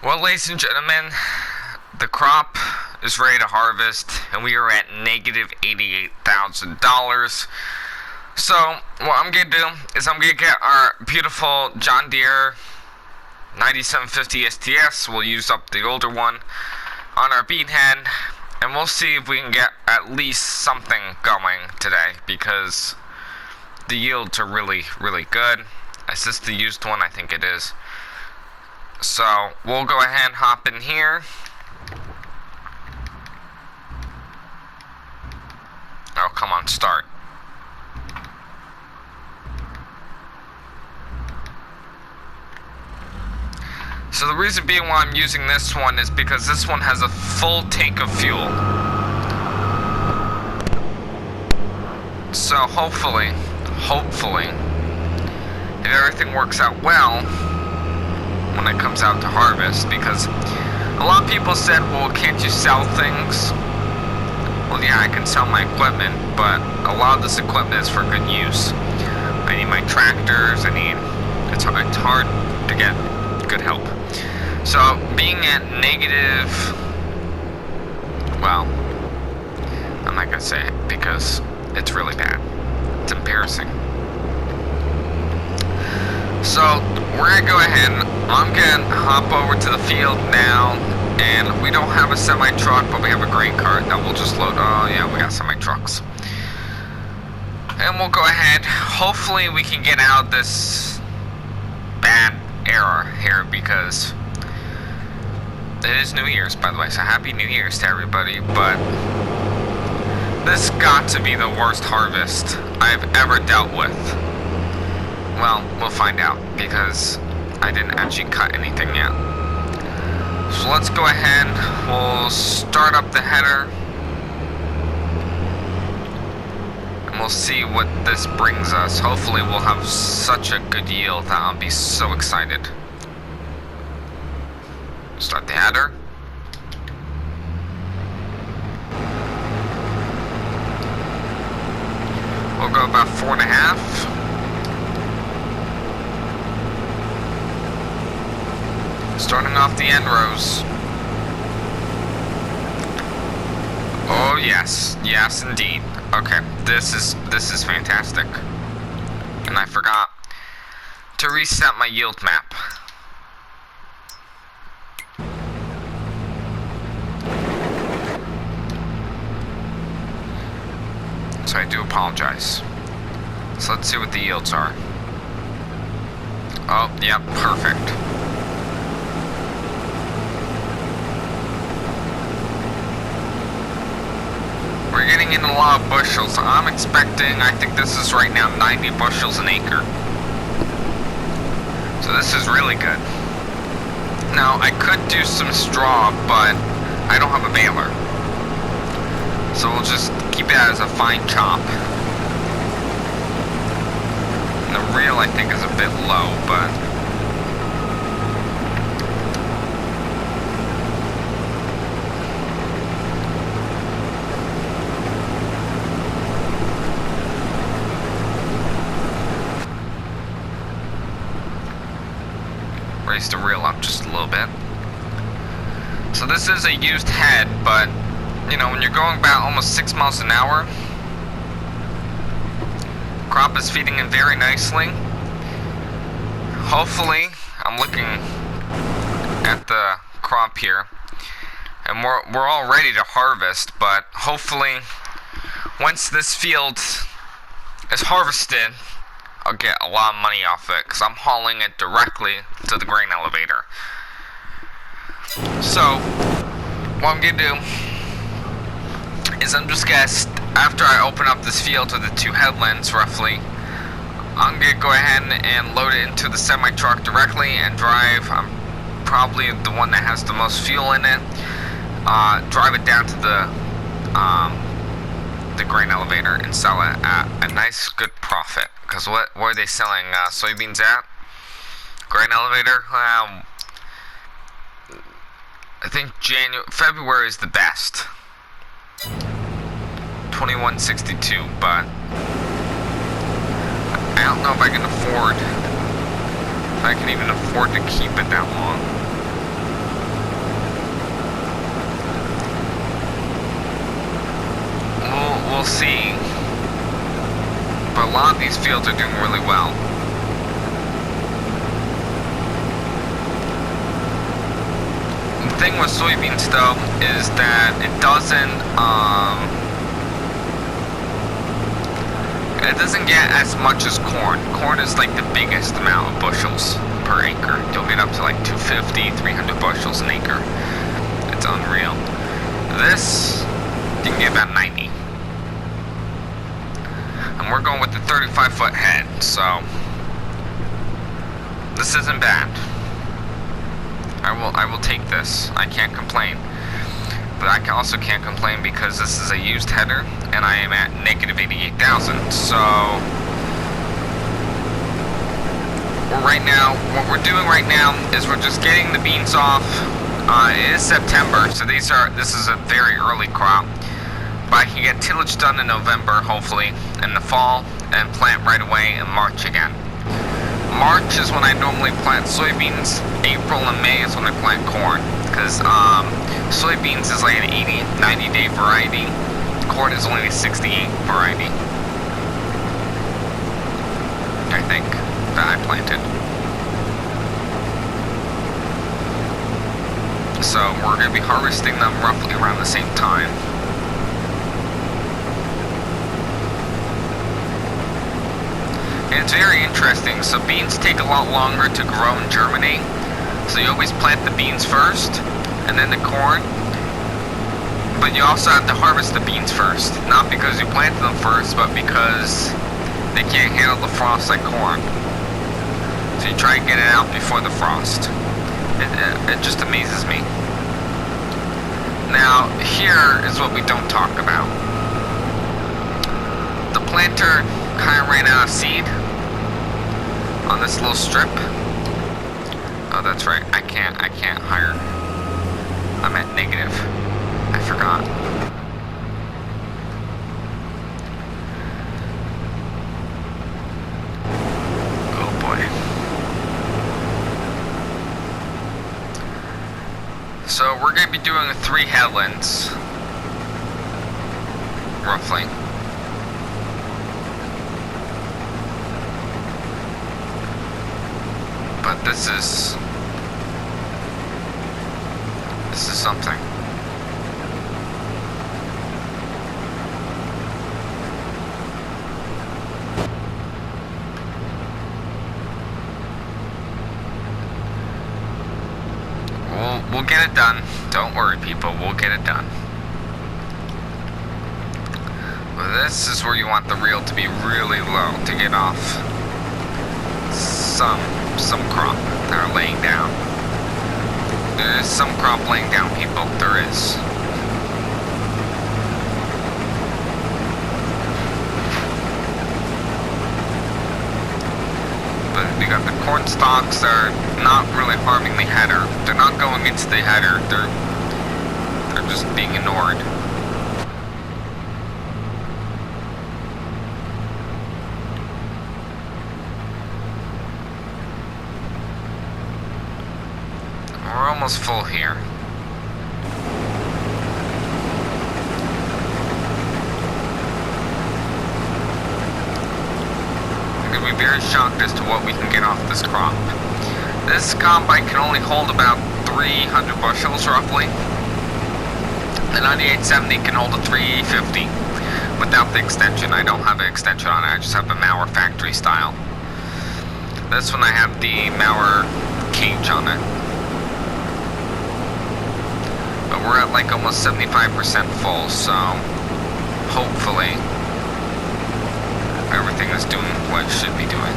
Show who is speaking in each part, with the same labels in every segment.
Speaker 1: Well, ladies and gentlemen, the crop is ready to harvest, and we are at negative $88,000. So, what I'm going to do is I'm going to get our beautiful John Deere 9750 STS. We'll use up the older one on our bean head, and we'll see if we can get at least something going today, because the yields are really, really good. Is this the used one? I think it is. So, we'll go ahead and hop in here. Oh, come on, start. So the reason being why I'm using this one is because this one has a full tank of fuel. So hopefully, if everything works out well when it comes out to harvest, because a lot of people said, well, can't you sell things? Well, yeah, I can sell my equipment, but a lot of this equipment is for good use. I need my tractors, it's hard to get good help. So, being at negative, well, I'm not gonna say it because it's really bad. It's embarrassing. So, we're gonna go ahead, I'm gonna hop over to the field now, and we don't have a semi-truck, but we have a grain cart that we'll just load. Oh yeah, we got semi-trucks. And we'll go ahead, hopefully we can get out of this bad era here, because it is New Year's, by the way, so Happy New Year's to everybody, but this got to be the worst harvest I've ever dealt with. Well, we'll find out, because I didn't actually cut anything yet. So let's go ahead, we'll start up the header, and we'll see what this brings us. Hopefully we'll have such a good yield that I'll be so excited. Start the header. We'll go about 4.5. Starting off the end rows. Oh yes, yes indeed. Okay, this is fantastic. And I forgot to reset my yield map. So I do apologize. So let's see what the yields are. Oh, yep, perfect. We're getting in a lot of bushels. I'm expecting, I think this is right now 90 bushels an acre. So this is really good. Now, I could do some straw, but I don't have a baler. So we'll just keep it as a fine chop. And the reel, I think, is a bit low, but raise the reel up just a little bit. So this is a used head, but you know, when you're going about almost 6 miles an hour, crop is feeding in very nicely. Hopefully, I'm looking at the crop here, and we're all ready to harvest, but hopefully, once this field is harvested, I'll get a lot of money off it, because I'm hauling it directly to the grain elevator. So, what I'm going to do is I'm just gonna, after I open up this field with the 2 headlands roughly, I'm gonna go ahead and load it into the semi-truck directly and drive. I'm probably the one that has the most fuel in it. Drive it down to the grain elevator and sell it at a nice good profit. Because what are they selling soybeans at? Grain elevator? I think February is the best. 2162, but I don't know if I can afford, if I can even afford to keep it that long. we'll see. But a lot of these fields are doing really well. The thing with soybeans though is that it doesn't get as much as corn. Corn is like the biggest amount of bushels per acre. You'll get up to like 250, 300 bushels an acre. It's unreal. This, you can get about 90. And we're going with the 35-foot head, so this isn't bad. I will take this. I can't complain. But I also can't complain because this is a used header and I am at negative 88,000. So right now, what we're doing right now is we're just getting the beans off. It is September, so this is a very early crop. But I can get tillage done in November, hopefully, in the fall, and plant right away in March again. March is when I normally plant soybeans. April and May is when I plant corn, because soybeans is like an 80, 90-day variety. Corn is only a 68 variety, I think, that I planted. So we're going to be harvesting them roughly around the same time. And it's very interesting. So beans take a lot longer to grow and germinate. So you always plant the beans first, and then the corn. But you also have to harvest the beans first. Not because you planted them first, but because they can't handle the frost like corn. So you try and get it out before the frost. It just amazes me. Now, here is what we don't talk about. The planter kind of ran out of seed on this little strip. Oh, that's right. I can't hire. I'm at negative. I forgot. Oh boy. So we're going to be doing 3 headlands, roughly. But this is something. We'll get it done. Don't worry, people. We'll get it done. Well, this is where you want the reel to be really low to get off some crop that are laying down. There is some crop laying down, people. There is. But we got the corn stalks that are not really harming the header. They're not going into the header. They're just being ignored. We're almost full here. I'm going to be very shocked as to what we can get off this crop. This combine can only hold about 300 bushels roughly. The 9870 can hold a 350 without the extension. I don't have an extension on it, I just have a Mauer factory style. This one I have the Mauer cage on it. But we're at like almost 75% full, so hopefully everything is doing what it should be doing.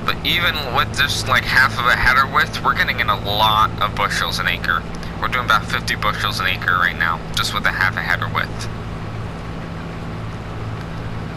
Speaker 1: But even with just like half of a header width, we're getting in a lot of bushels an acre. We're doing about 50 bushels an acre right now, just with a half a header width.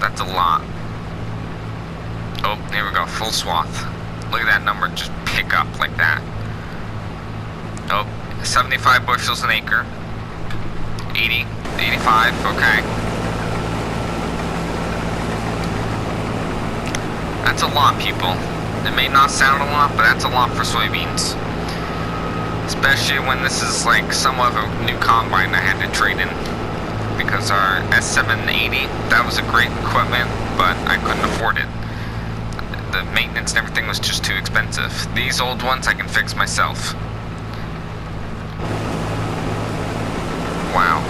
Speaker 1: That's a lot. Oh, here we go, full swath. Look at that number just pick up like that. Oh, 75 bushels an acre. 80, 85, okay. That's a lot, people. It may not sound a lot, but that's a lot for soybeans. Especially when this is like somewhat of a new combine I had to trade in. Because our S780, that was a great equipment, but I couldn't afford it. The maintenance and everything was just too expensive. These old ones I can fix myself. Wow.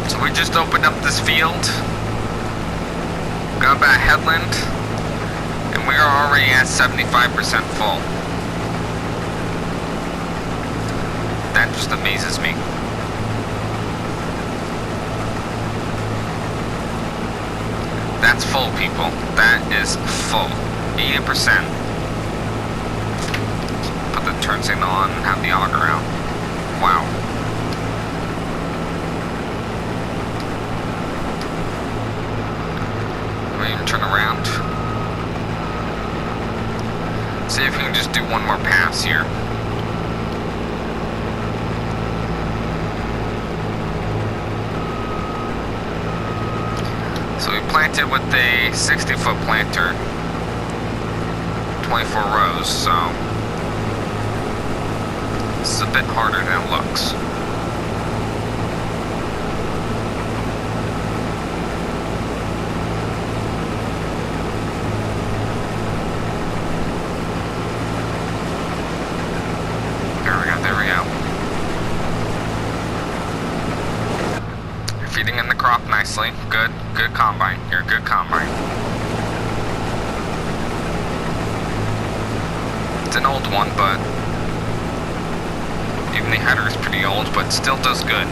Speaker 1: So we just opened up this field, got about a headland, and we are already at 75% full. That just amazes me. That's full, people. That is full. 80%. Put the turn signal on and have the auger out. Wow. We even turn around. See if we can just do one more pass here. So we planted with a 60-foot planter, 24 rows, so this is a bit harder than it looks. There we go. You're feeding in the crop nicely. Good combine. You're a good combine. It's an old one, but even the header is pretty old, but still does good.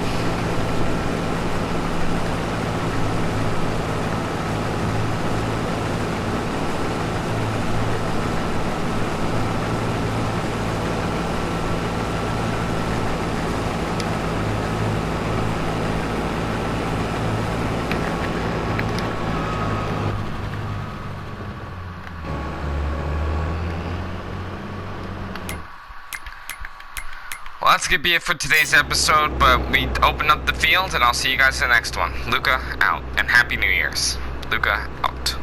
Speaker 1: Well, that's going to be it for today's episode, but we open up the field, and I'll see you guys in the next one. Luca, out, and Happy New Year's. Luca, out.